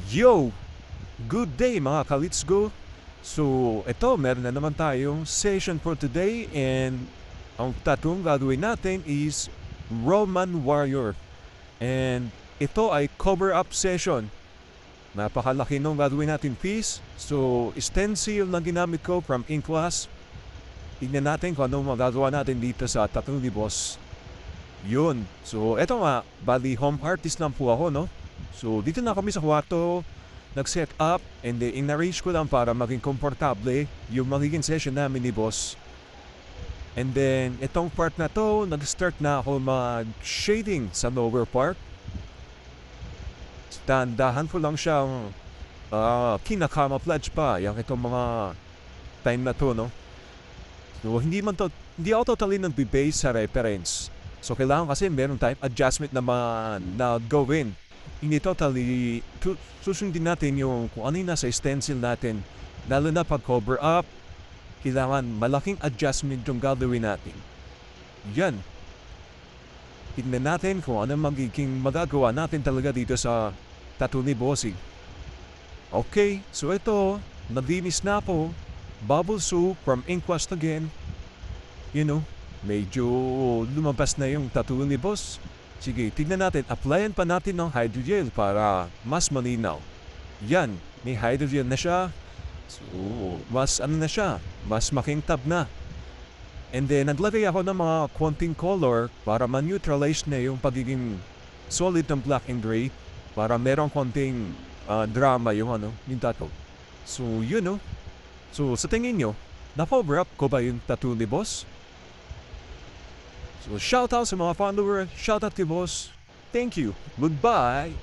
Yo! Good day mga ka-Let's Go! So, ito, meron na naman tayong session for today and ang tattoo gagawin natin is Roman Warrior. And ito ay cover-up session. Napakalaki nung gagawin natin piece. So, stencil na ginamit ko from Inkwas. Tignan natin kung anong magagawa natin dito sa tattoo ni Boss. Yun. So, eto nga, bali home artist lang po ako, no? So, dito na kami sa kwarto, nag-set up, and then in-arrange ko lang para maging komportable yung magiging session namin ni Boss. And then, itong part na to, nag-start na ako mag-shading sa lower part. Dahan ko lang siyang kinakamouflage pa, yung itong mga time na to, no? So, hindi ako totally nag-base sa reference. So, kailangan kasi meron tayong adjustment na gawin. Hindi totally, susundin natin yung kung ano yung nasa stencil natin. Lalo na pag cover up, kailangan malaking adjustment yung gagawin natin. Yan. Tignan natin kung ano magiging magagawa natin talaga dito sa tattoo ni Bossing. Okay, so ito, nalinis na ako. Bubble soup from Inquest again. You know, medyo lumabas na yung tattoo ni Boss. Sige, tignan natin. Applyan pa natin ng hydrogel para mas malinaw. Yan, may hydrogel na siya. So, mas mas makintab na. And then, naglagay ako ng mga konting color para ma-neutralize na yung pagiging solid ng black and gray. Para merong konting drama yung tattoo. So, yun no. So, sa tingin nyo, na-cover up ko ba yung tattoo ni Boss? So, shout out sa mga follower, shout out kay Boss. Thank you. Goodbye.